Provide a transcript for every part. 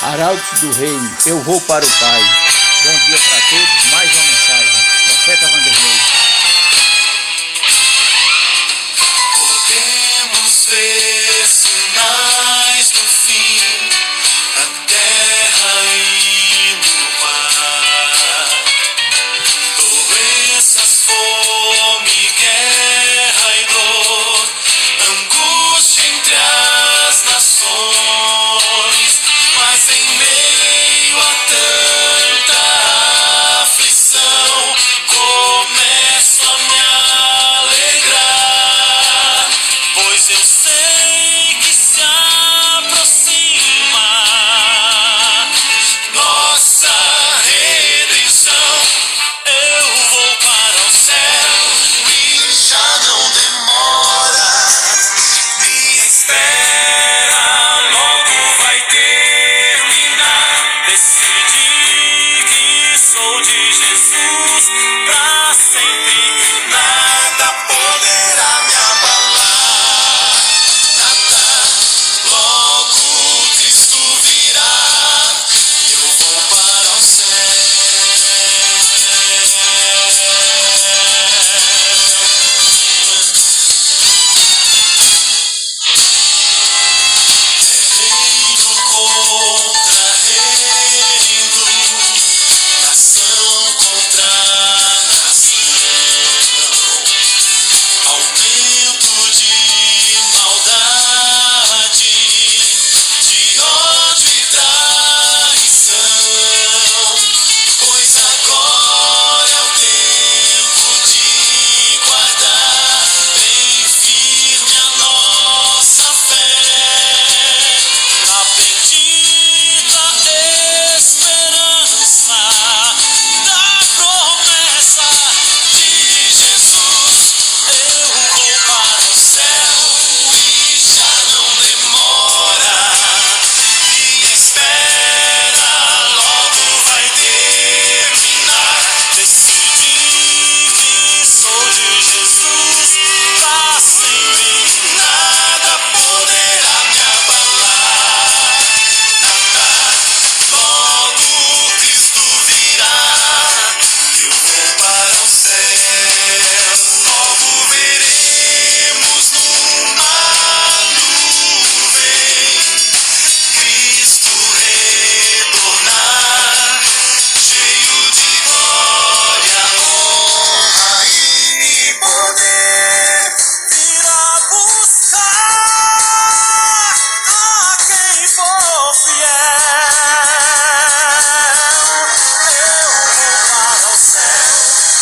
Arautos do Reino, eu vou para o Pai. Bom dia para todos, mais uma mensagem. Profeta Vanderlei. Podemos ver sinais do fim na terra e no mar. Doenças, fome, guerra e dor, angústia entre as nações. Mas em meio a tanta aflição, começo a me alegrar, pois eu sei que se aproxima nossa redenção. Eu vou para o céu e já não demora. Minha espera logo vai terminar. Decidi que sou de Jesus pra sempre. Nada poderá me abalar. Nada. Logo Cristo virá. Eu vou para o céu. Reino contra reino, nação contra nação, aumento de maldade, de ódio e traição. Pois agora é o tempo de guardar bem firme a nossa fé na bendita esperança da promessa de Jesus. Eu vou para o céu e já não demora. Minha espera logo vai terminar. Decidi que sou de Jesus pra sempre. Nada poderá me abalar. Nada. Logo Cristo virá. Eu vou para o céu. Logo veremos numa nuvem Cristo retornar, cheio de glória, honra e poder. Virá buscar a quem for fiel. Eu vou para o céu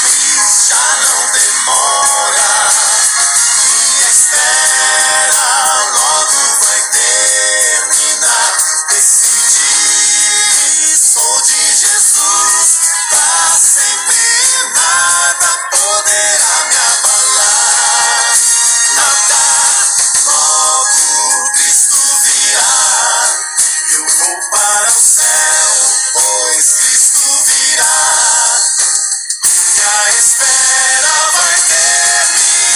e já não demora. Minha espera logo vai terminar. Decidi, sou de Jesus pra sempre. Nada poderá me abalar. Nada. Logo Cristo virá. Eu vou para o céu, pois Cristo virá. Minha espera vai terminar.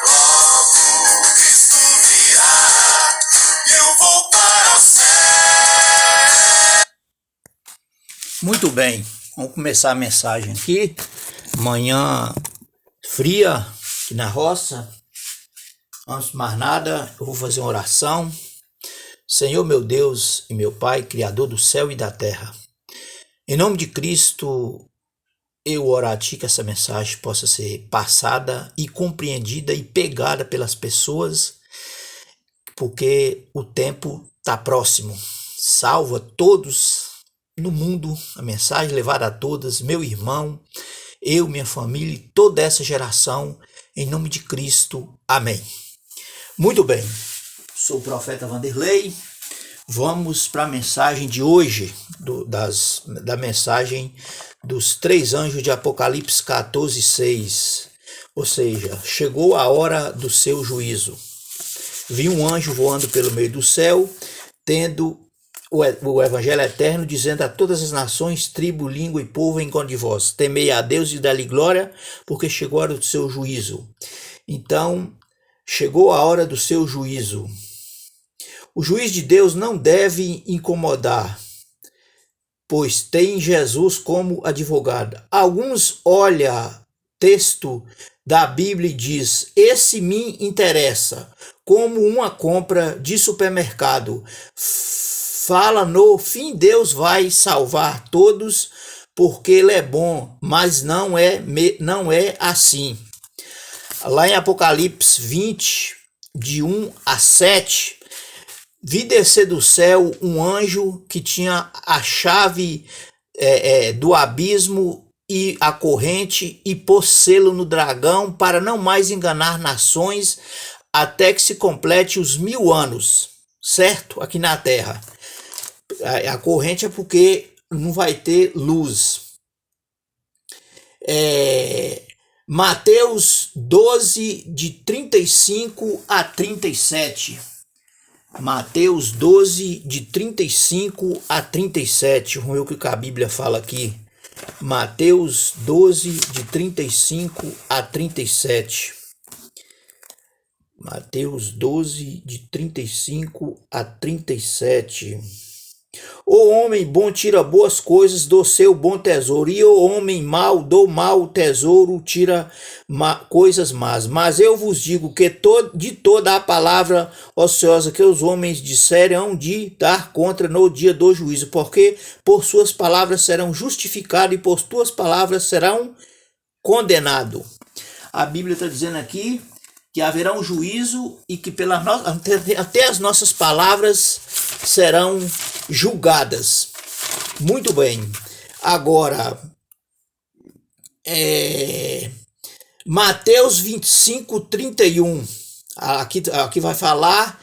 Logo Cristo virá. Eu vou para o céu. Muito bem, vamos começar a mensagem aqui. Manhã fria aqui na roça. Antes de mais nada, eu vou fazer uma oração. Senhor meu Deus e meu Pai, Criador do céu e da terra, em nome de Cristo, eu oro a Ti que essa mensagem possa ser passada e compreendida e pegada pelas pessoas, porque o tempo está próximo. Salva todos no mundo, a mensagem levada a todas, meu irmão, eu, minha família e toda essa geração, em nome de Cristo. Amém. Muito bem, sou o profeta Vanderlei. Vamos para a mensagem de hoje, da mensagem dos 3 anjos de Apocalipse 14:6. Ou seja, chegou a hora do seu juízo. Vi um anjo voando pelo meio do céu, tendo o evangelho eterno, dizendo a todas as nações, tribo, língua e povo em conta de vós. Temei a Deus e dá-lhe glória, porque chegou a hora do seu juízo. Então, chegou a hora do seu juízo. O juiz de Deus não deve incomodar, pois tem Jesus como advogado. Alguns olham texto da Bíblia e diz: esse me interessa, como uma compra de supermercado. Fala no fim, Deus vai salvar todos, porque Ele é bom, mas não é assim. Lá em Apocalipse 20, de 1 a 7, vi descer do céu um anjo que tinha a chave do abismo e a corrente, e pôs selo no dragão para não mais enganar nações, até que se complete os 1000 anos, certo? Aqui na terra. A corrente é porque não vai ter luz. Mateus 12, de 35 a 37. Mateus 12, de 35 a 37. Vamos ver o que a Bíblia fala aqui. Mateus 12, de 35 a 37. Mateus 12, de 35 a 37. O homem bom tira boas coisas do seu bom tesouro, e o homem mau do mau tesouro tira coisas más. Mas eu vos digo que de toda a palavra ociosa que os homens disserem, hão de dar conta no dia do juízo, porque por suas palavras serão justificados e por tuas palavras serão condenados. A Bíblia está dizendo aqui que haverá um juízo e que até as nossas palavras serão julgadas. Muito bem. Agora, Mateus 25, 31. Aqui vai falar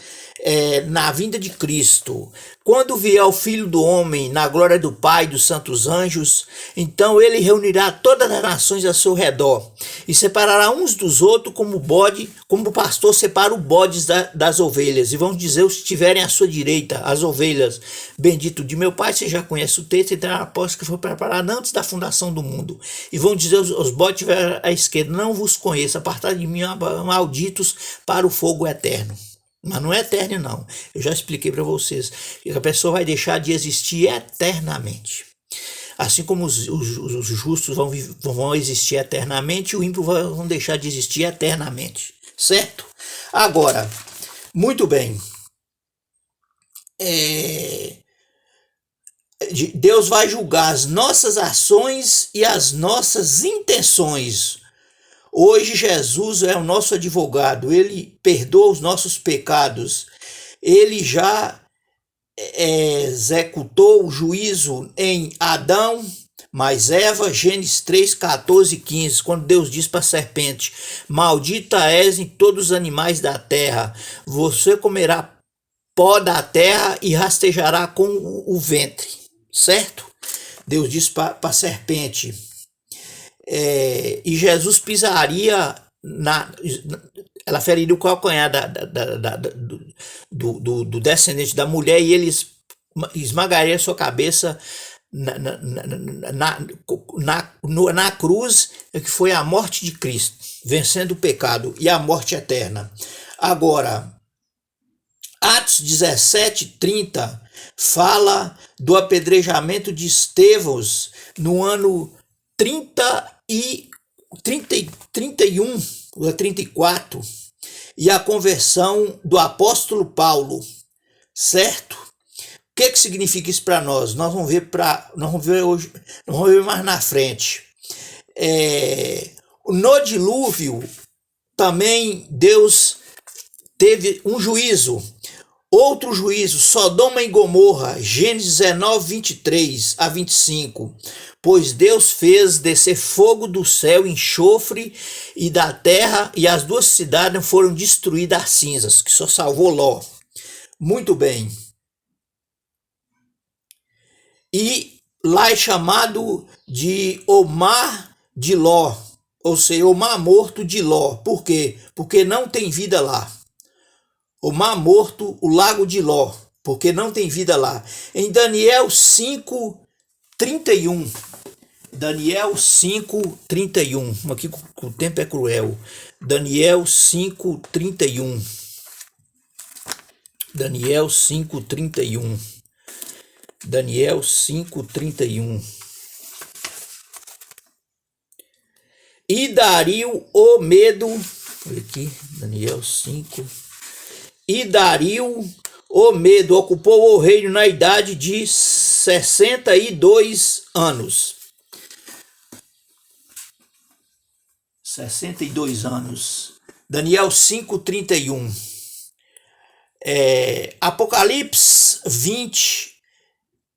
na vinda de Cristo. Quando vier o Filho do Homem na glória do Pai e dos santos anjos, então ele reunirá todas as nações a seu redor e separará uns dos outros como o pastor separa o bode das ovelhas, e vão dizer os que estiverem à sua direita, as ovelhas: bendito de meu Pai. Você já conhece o texto, entrar na porta que foi preparada antes da fundação do mundo. E vão dizer os bodes que estiverem à esquerda: não vos conheço, apartai de mim, malditos, para o fogo eterno. Mas não é eterno, não. Eu já expliquei para vocês que a pessoa vai deixar de existir eternamente. Assim como os justos vão existir eternamente, o ímpio vão deixar de existir eternamente. Certo? Agora, muito bem. Deus vai julgar as nossas ações e as nossas intenções. Hoje Jesus é o nosso advogado, ele perdoa os nossos pecados, ele já executou o juízo em Adão, mais Eva, Gênesis 3, 14 e 15, quando Deus diz para a serpente: maldita és em todos os animais da terra, você comerá pó da terra e rastejará com o ventre, certo? Deus diz para a serpente. E Jesus pisaria, ela feriria o calcanhar do descendente da mulher, e ele esmagaria a sua cabeça na cruz, que foi a morte de Cristo, vencendo o pecado e a morte eterna. Agora, Atos 17, 30 fala do apedrejamento de Estevão no ano 31 ou 34, e a conversão do apóstolo Paulo, certo? O que significa isso para nós? Nós vamos ver hoje, nós vamos ver mais na frente. No dilúvio também Deus teve um juízo. Outro juízo, Sodoma e Gomorra, Gênesis 19, 23 a 25. Pois Deus fez descer fogo do céu, enxofre e da terra, e as duas cidades foram destruídas às cinzas, que só salvou Ló. Muito bem. E lá é chamado de o mar de Ló, ou seja, o mar morto de Ló. Por quê? Porque não tem vida lá. O mar morto, o lago de Ló, porque não tem vida lá. Em Daniel 5, 31. Daniel 5, 31. Aqui o tempo é cruel. Daniel 5, 31. Daniel 5:31. Daniel 5:31. E Dario o Medo, aqui, Daniel 5. E Dario o Medo ocupou o reino na idade de 62 anos. 62 anos. Daniel 5:31. Apocalipse 20,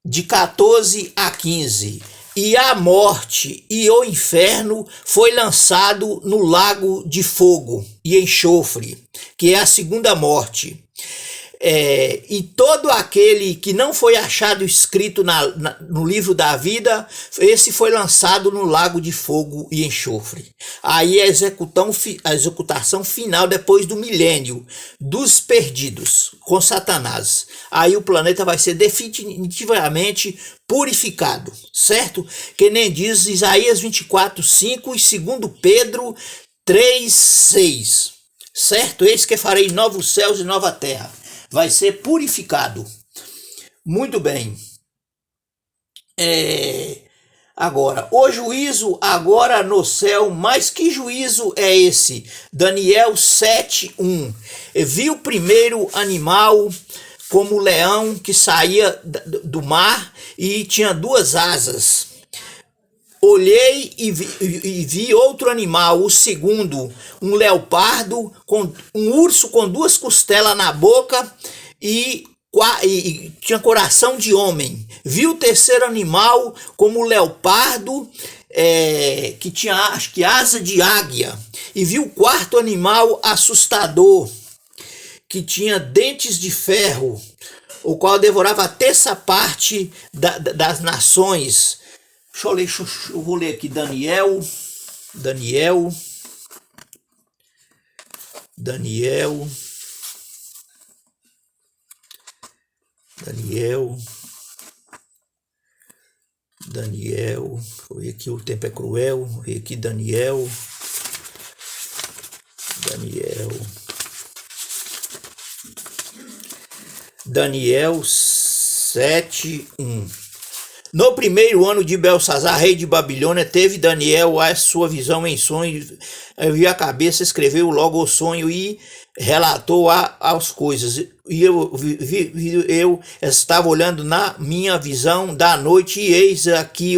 de 14 a 15. E a morte e o inferno foi lançado no lago de fogo e enxofre, que é a segunda morte. E todo aquele que não foi achado escrito no livro da vida, esse foi lançado no lago de fogo e enxofre. Aí a executação final depois do milênio dos perdidos com Satanás. Aí o planeta vai ser definitivamente purificado, certo? Que nem diz Isaías 24:5 e 2 Pedro 3:6, certo? Eis que farei novos céus e nova terra. Vai ser purificado. Muito bem. Agora, o juízo agora no céu, mas que juízo é esse? Daniel 7:1. Vi o primeiro animal como leão que saía do mar e tinha 2 asas. Olhei e vi outro animal, o segundo, um leopardo, um urso com 2 costelas na boca e tinha coração de homem. Vi o terceiro animal como leopardo, que tinha, acho que, asa de águia. E vi o quarto animal assustador, que tinha dentes de ferro, o qual devorava a terça parte das nações. Eu vou ler aqui Daniel 'Vou ver aqui, o tempo é cruel. Vou ver aqui Daniel 7:1. No primeiro ano de Belsazar, rei de Babilônia, teve Daniel a sua visão em sonho, viu a cabeça, escreveu logo o sonho e relatou as coisas. E eu estava olhando na minha visão da noite, e eis aqui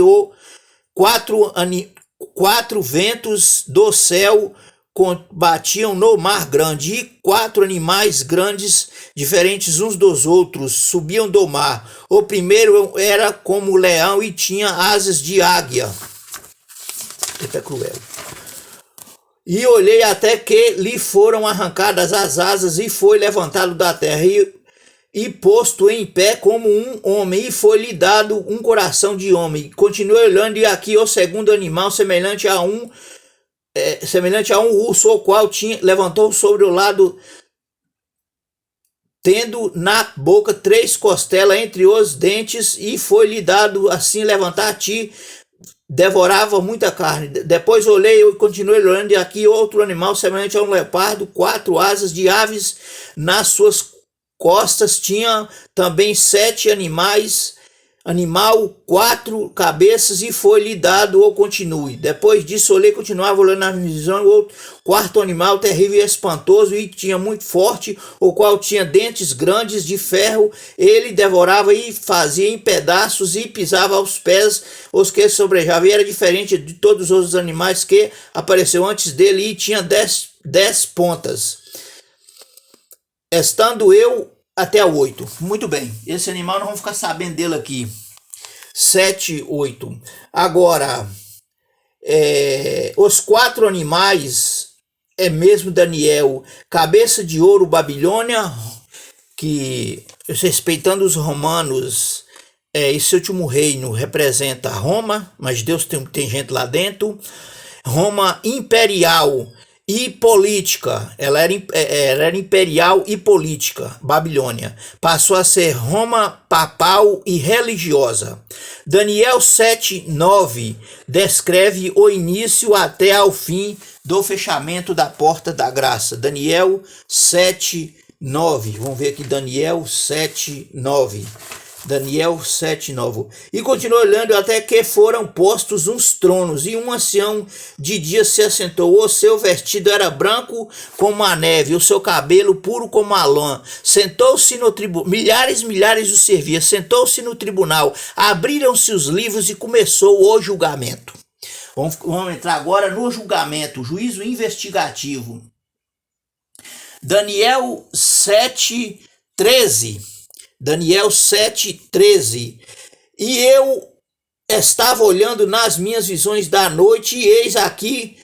quatro ventos do céu batiam no mar grande, e 4 animais grandes, diferentes uns dos outros, subiam do mar. O primeiro era como leão e tinha asas de águia. É cruel. E olhei até que lhe foram arrancadas as asas e foi levantado da terra e posto em pé como um homem, e foi-lhe dado um coração de homem. Continuei olhando, e aqui o segundo animal, semelhante a um urso, o qual levantou sobre o lado, tendo na boca 3 costelas entre os dentes, e foi-lhe dado assim levantar-te, devorava muita carne. Depois olhei e continuei olhando, e aqui outro animal semelhante a um leopardo, 4 asas de aves nas suas costas, tinha também 7 animal 4 cabeças, e foi-lhe dado o continue. Depois disso olhei, continuava olhando na visão, o outro quarto animal terrível e espantoso, e tinha muito forte, o qual tinha dentes grandes de ferro. Ele devorava e fazia em pedaços e pisava aos pés os que sobrejavam, e era diferente de todos os outros animais que apareceu antes dele, e tinha 10 pontas. Estando eu até o 8. Muito bem. Esse animal nós vamos ficar sabendo dele aqui. 7, 8. Agora, os 4 animais é mesmo Daniel. Cabeça de ouro, Babilônia, que, respeitando os romanos, esse último reino representa Roma, mas Deus tem gente lá dentro. Roma imperial e política, ela era imperial e política. Babilônia passou a ser Roma papal e religiosa. Daniel 7:9 descreve o início até ao fim do fechamento da porta da graça. Daniel 7, 9. Vamos ver aqui Daniel 7, 9. Daniel 7, 9. E continuou olhando até que foram postos uns tronos, e um ancião de dia se assentou. O seu vestido era branco como a neve, o seu cabelo puro como a lã. Sentou-se no tribunal, milhares o servia. Sentou-se no tribunal, abriram-se os livros e começou o julgamento. Vamos entrar agora no julgamento, juízo investigativo. Daniel 7, 13. Daniel 7:13. E eu estava olhando nas minhas visões da noite, e eis aqui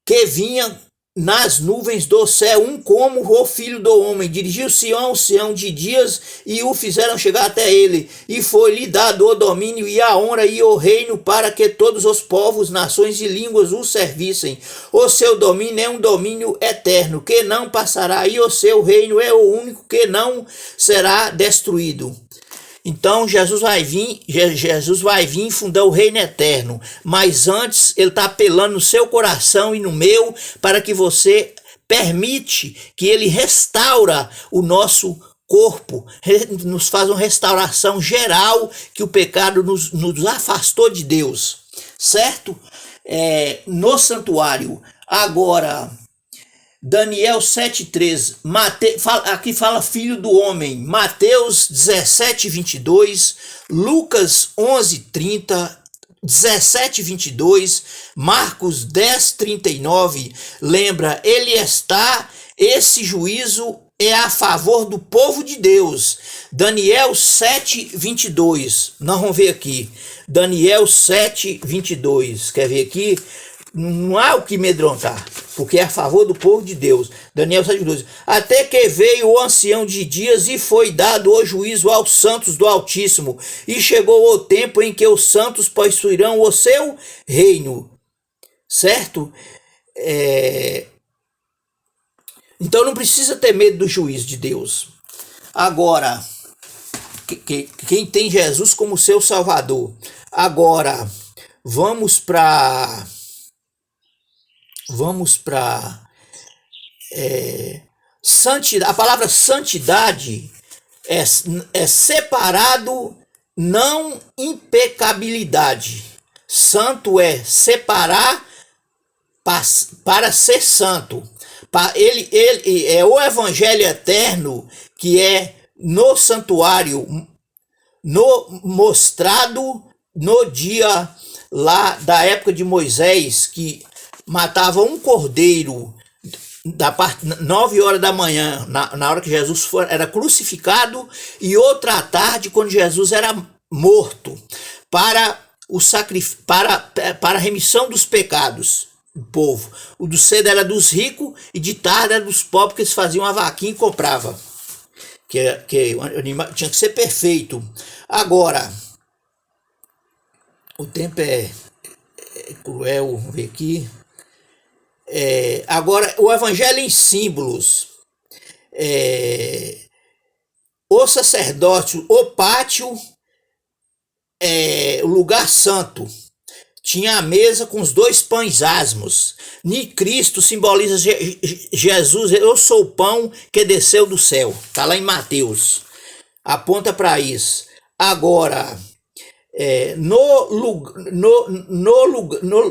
que vinha nas nuvens do céu um como o filho do homem. Dirigiu-se a um ancião de dias e o fizeram chegar até ele. E foi-lhe dado o domínio e a honra e o reino para que todos os povos, nações e línguas o servissem. O seu domínio é um domínio eterno que não passará, e o seu reino é o único que não será destruído. Então Jesus vai vir e fundar o reino eterno, mas antes ele está apelando no seu coração e no meu para que você permite que ele restaura o nosso corpo, nos faz uma restauração geral, que o pecado nos afastou de Deus, certo? No santuário. Agora, Daniel 7,13, aqui fala filho do homem. Mateus 17, 22, Lucas 11, 30, 17, 22, Marcos 10, 39, lembra, esse juízo é a favor do povo de Deus. Daniel 7, 22, nós vamos ver aqui, Daniel 7, 22, quer ver aqui? Não há o que amedrontar, porque é a favor do povo de Deus. Daniel 7:12. Até que veio o ancião de dias e foi dado o juízo aos santos do Altíssimo. E chegou o tempo em que os santos possuirão o seu reino. Certo? Então não precisa ter medo do juízo de Deus. Agora, quem tem Jesus como seu Salvador. Agora, vamos para santidade. A palavra santidade é separado, não impecabilidade. Santo é separar para ser santo. Ele é o evangelho eterno que é no santuário, mostrado no dia lá da época de Moisés, que matava um cordeiro da parte 9 horas da manhã, na hora que Jesus era crucificado, e outra à tarde, quando Jesus era morto, para a remissão dos pecados do povo. O do cedo era dos ricos e de tarde era dos pobres, que eles faziam uma vaquinha e compravam. Que o animal tinha que ser perfeito. Agora, o tempo é cruel, vamos ver aqui. Agora, o evangelho em símbolos. O sacerdócio, o pátio, o lugar santo. Tinha a mesa com os 2 pães asmos. E Cristo simboliza Jesus. Eu sou o pão que desceu do céu. Está lá em Mateus. Aponta para isso. Agora,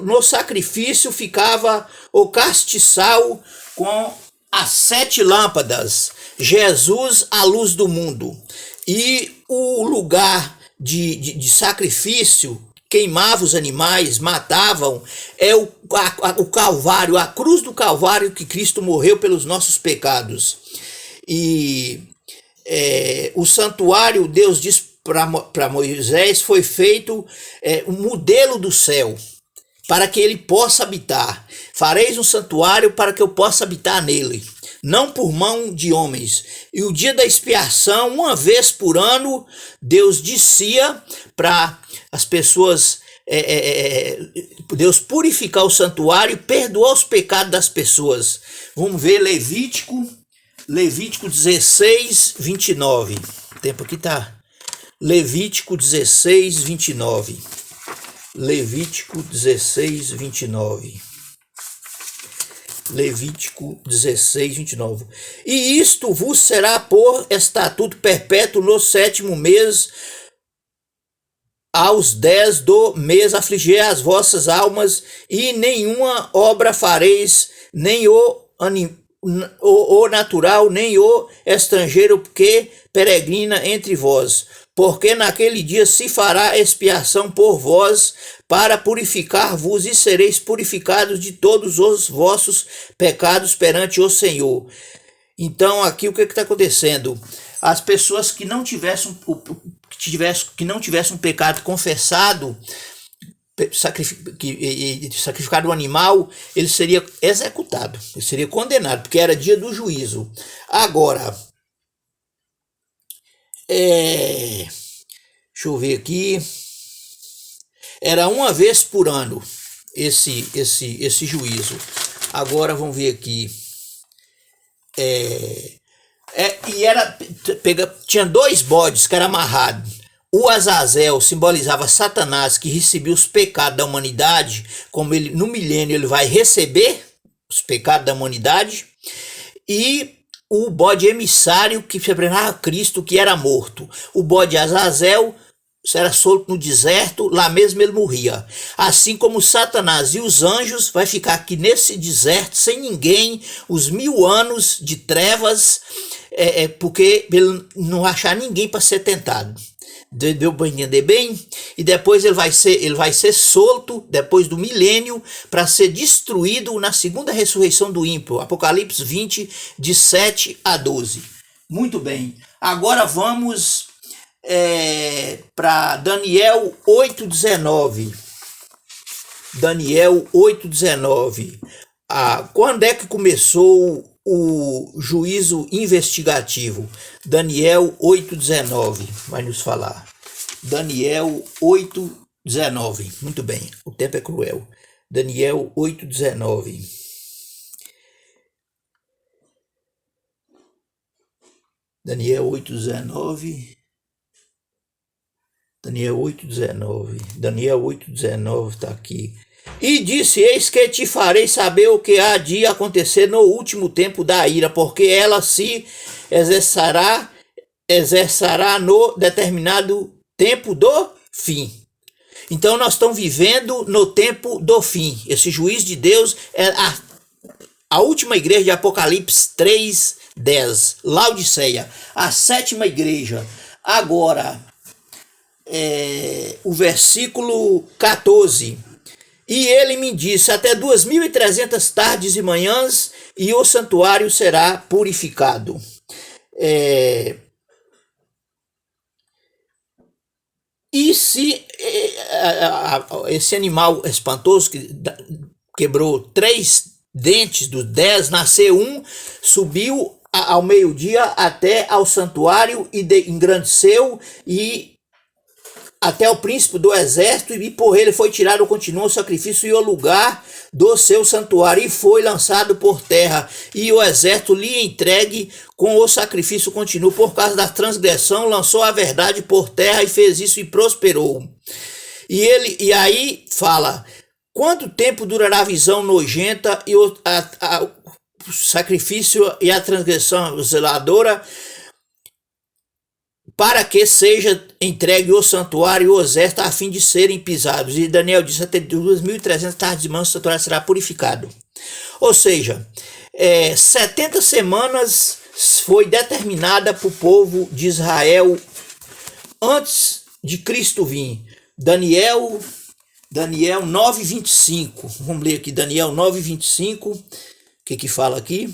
no sacrifício ficava o castiçal com as 7 lâmpadas. Jesus, a luz do mundo. E o lugar de sacrifício, queimava os animais, matavam, o Calvário, a cruz do Calvário, que Cristo morreu pelos nossos pecados. E o santuário, Deus diz para Moisés, foi feito um modelo do céu, para que ele possa habitar. Fareis um santuário para que eu possa habitar nele, não por mão de homens. E o dia da expiação, uma vez por ano, Deus descia para as pessoas, Deus purificar o santuário e perdoar os pecados das pessoas. Vamos ver Levítico 16, 29. O tempo aqui está... Levítico 16, 29. Levítico 16, 29. Levítico 16, 29. E isto vos será por estatuto perpétuo no 7º mês, aos 10 do mês afligir as vossas almas, e nenhuma obra fareis, nem o natural, nem o estrangeiro que peregrina entre vós, porque naquele dia se fará expiação por vós, para purificar-vos, e sereis purificados de todos os vossos pecados perante o Senhor. Então aqui o que está acontecendo? As pessoas que não tivessem um pecado confessado, sacrificado um animal, ele seria executado, ele seria condenado, porque era dia do juízo. Agora, deixa eu ver aqui, era uma vez por ano esse juízo. Agora vamos ver aqui, tinha 2 bodes que eram amarrados. O Azazel simbolizava Satanás, que recebia os pecados da humanidade, como ele no milênio ele vai receber os pecados da humanidade, e o bode emissário, que representava Cristo, que era morto. O bode Azazel era solto no deserto, lá mesmo ele morria. Assim como Satanás e os anjos vai ficar aqui nesse deserto sem ninguém, os 1000 anos de trevas, porque ele não achar ninguém para ser tentado. Deu para entender bem? E depois ele vai ser solto depois do milênio para ser destruído na segunda ressurreição do ímpio. Apocalipse 20, de 7 a 12. Muito bem. Agora vamos para Daniel 8:19. Daniel 8:19. Quando é que começou o juízo investigativo? Daniel 8:19 vai nos falar. Daniel 8:19. Muito bem, o tempo é cruel. Daniel 8:19. Daniel 8:19. Daniel 8:19. Daniel 8:19 está aqui. E disse: eis que te farei saber o que há de acontecer no último tempo da ira, porque ela se exercerá no determinado tempo do fim. Então nós estamos vivendo no tempo do fim. Esse juízo de Deus é a última igreja de Apocalipse 3:10, Laodiceia, a 7ª igreja. Agora, o versículo 14. E ele me disse: até 2.300 tardes e manhãs, e o santuário será purificado. E se esse animal espantoso que quebrou 3 dentes dos 10, nasceu um, subiu ao meio-dia até ao santuário e engrandeceu e até o príncipe do exército, e por ele foi tirado continuo o sacrifício e o lugar do seu santuário, e foi lançado por terra, e o exército lhe entregue com o sacrifício continuo. Por causa da transgressão, lançou a verdade por terra e fez isso e prosperou. E aí fala: quanto tempo durará a visão nojenta e o sacrifício e a transgressão zeladora, para que seja entregue o santuário e o exército, a fim de serem pisados? E Daniel disse: até 2.300 tardes de manhã o santuário será purificado. Ou seja, 70 semanas foi determinada para o povo de Israel antes de Cristo vir. Daniel 9:25. Vamos ler aqui Daniel 9:25. O que fala aqui?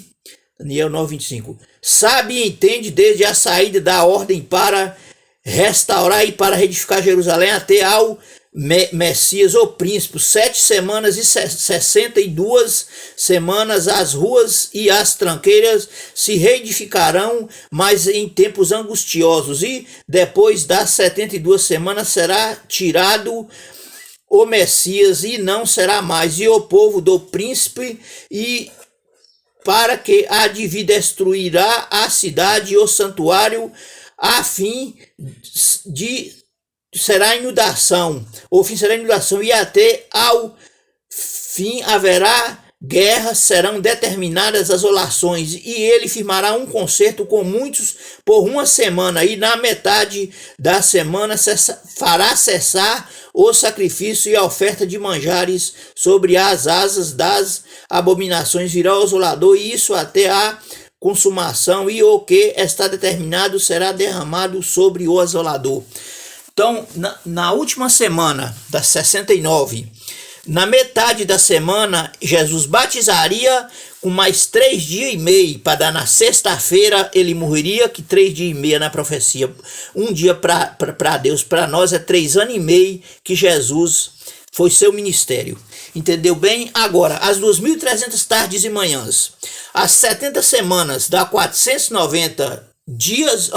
Daniel 9:25. Sabe e entende desde a saída da ordem para restaurar e para reedificar Jerusalém até ao Messias, o príncipe. 7 semanas e 62 semanas as ruas e as tranqueiras se reedificarão, mas em tempos angustiosos. E depois das 72 semanas será tirado o Messias e não será mais. E o povo do príncipe, e para que há de vir destruirá a cidade e o santuário, a fim de será inundação, o fim será inundação, e até ao fim haverá guerra serão determinadas as olações, e ele firmará um concerto com muitos por uma semana, e na metade da semana fará cessar o sacrifício e a oferta de manjares. Sobre as asas das abominações virá o asolador, e isso até a consumação, e o que está determinado será derramado sobre o asolador. Então, na última semana das 69, na metade da semana, Jesus batizaria com mais 3 dias e meio, para dar na sexta-feira ele morreria, que 3 dias e meio na profecia, um dia para Deus, para nós é 3 anos e meio que Jesus foi seu ministério. Entendeu bem? Agora, as 2.300 tardes e manhãs, as 70 semanas dá 490 dias,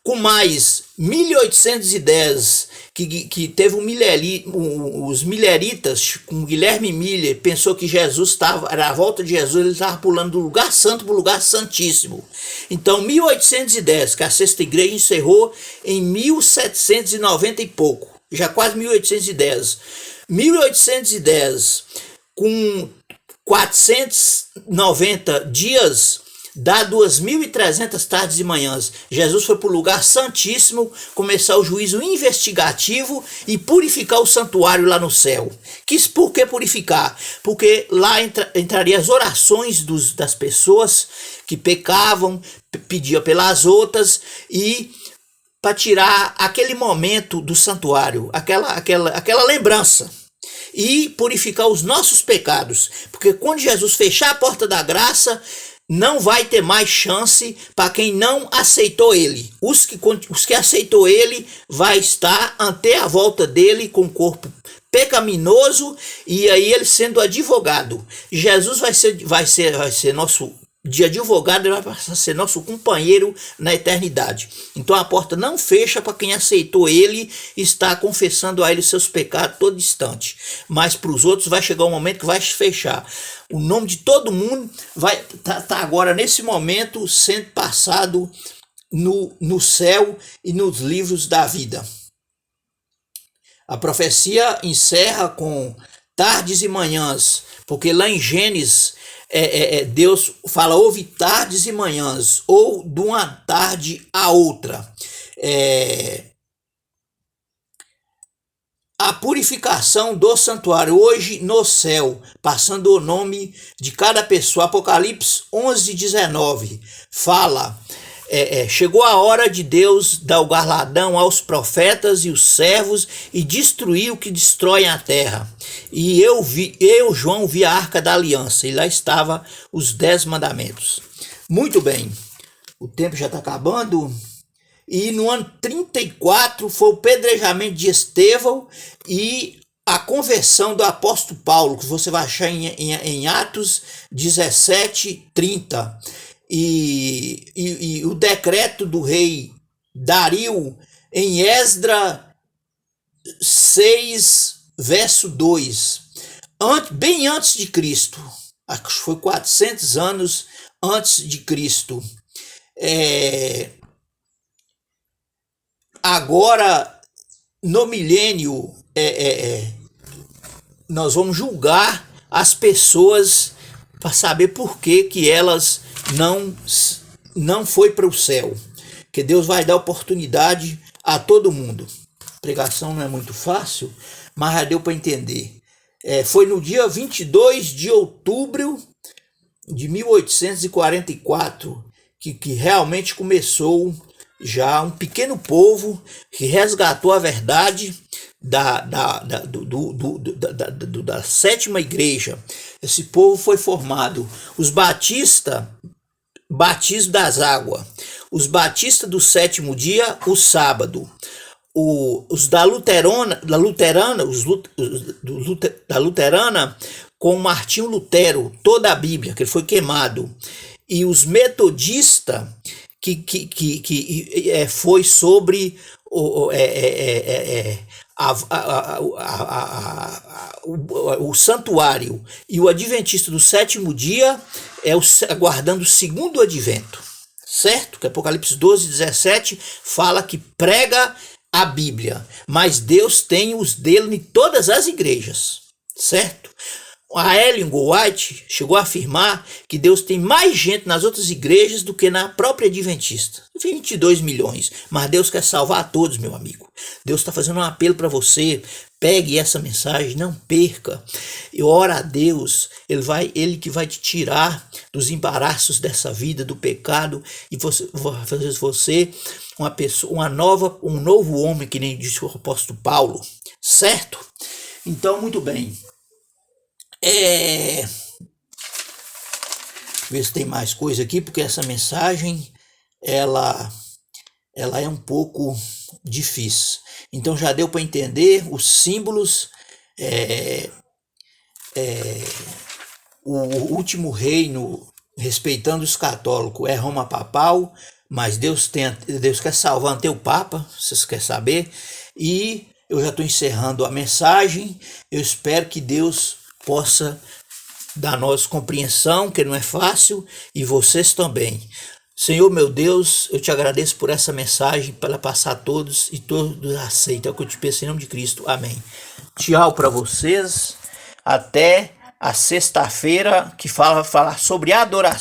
com mais 1.810 que teve os mileritas, com Guilherme Miller, pensou que Jesus era a volta de Jesus, ele estava pulando do lugar santo para o lugar santíssimo. Então, 1.810, que a sexta igreja encerrou em 1.790 e pouco, já quase 1.810. 1.810 com 490 dias dá 2.300 tardes e manhãs. Jesus foi para o lugar santíssimo começar o juízo investigativo e purificar o santuário lá no céu. Por que purificar? Porque lá entraria as orações das pessoas que pecavam, pediam pelas outras, e para tirar aquele momento do santuário, aquela lembrança, e purificar os nossos pecados. Porque quando Jesus fechar a porta da graça, não vai ter mais chance para quem não aceitou ele. Os que aceitou ele vai estar até a volta dele com o corpo pecaminoso, e aí ele sendo advogado. Jesus vai ser nosso de advogado, ele vai passar a ser nosso companheiro na eternidade. Então a porta não fecha para quem aceitou ele e está confessando a ele seus pecados todo instante. Mas para os outros vai chegar um momento que vai fechar. O nome de todo mundo vai tá agora nesse momento sendo passado no céu e nos livros da vida. A profecia encerra com tardes e manhãs, porque lá em Gênesis Deus fala houve tardes e manhãs, ou de uma tarde a outra. A purificação do santuário hoje no céu, passando o nome de cada pessoa. Apocalipse 11:19 fala: chegou a hora de Deus dar o galardão aos profetas e os servos e destruir o que destrói a terra. E eu, João, vi a Arca da Aliança, e lá estava os 10 mandamentos. Muito bem, o tempo já está acabando. E no ano 34 foi o pedrejamento de Estevão e a conversão do apóstolo Paulo, que você vai achar em Atos 17:30. E o decreto do rei Dario em Esdras 6, verso 2, bem antes de Cristo, acho que foi 400 anos antes de Cristo. Agora, no milênio, nós vamos julgar as pessoas para saber por que elas não foi para o céu. Que Deus vai dar oportunidade a todo mundo. A pregação não é muito fácil, mas já deu para entender. Foi no dia 22 de outubro de 1844 que realmente começou já um pequeno povo que resgatou a verdade da sétima igreja. Esse povo foi formado. Os batistas, batismo das águas. Os batistas do sétimo dia, o sábado. Os da luterana com Martinho Lutero, toda a Bíblia, que ele foi queimado. E os metodistas, que foi sobre o santuário. E o adventista do sétimo dia aguardando o segundo advento, certo? Que Apocalipse 12:17 fala que prega a Bíblia, mas Deus tem os dele em todas as igrejas, certo? A Ellen White chegou a afirmar que Deus tem mais gente nas outras igrejas do que na própria Adventista. 22 milhões. Mas Deus quer salvar a todos, meu amigo. Deus está fazendo um apelo para você. Pegue essa mensagem, não perca. E ora a Deus. Ele que vai te tirar dos embaraços dessa vida, do pecado, e vai fazer você uma pessoa, um novo homem, que nem disse o apóstolo Paulo. Certo? Então, muito bem. Ver se tem mais coisa aqui, porque essa mensagem ela é um pouco difícil. Então já deu para entender os símbolos. O último reino, respeitando os católicos, é Roma papal, mas Deus quer salvar até o Papa, vocês querem saber. E eu já estou encerrando a mensagem. Eu espero que Deus possa dar a nós compreensão, que não é fácil, e vocês também. Senhor meu Deus, eu te agradeço por essa mensagem, para passar a todos, e todos aceitam. É o que eu te peço em nome de Cristo. Amém. Tchau para vocês. Até a sexta-feira, que falar sobre adoração.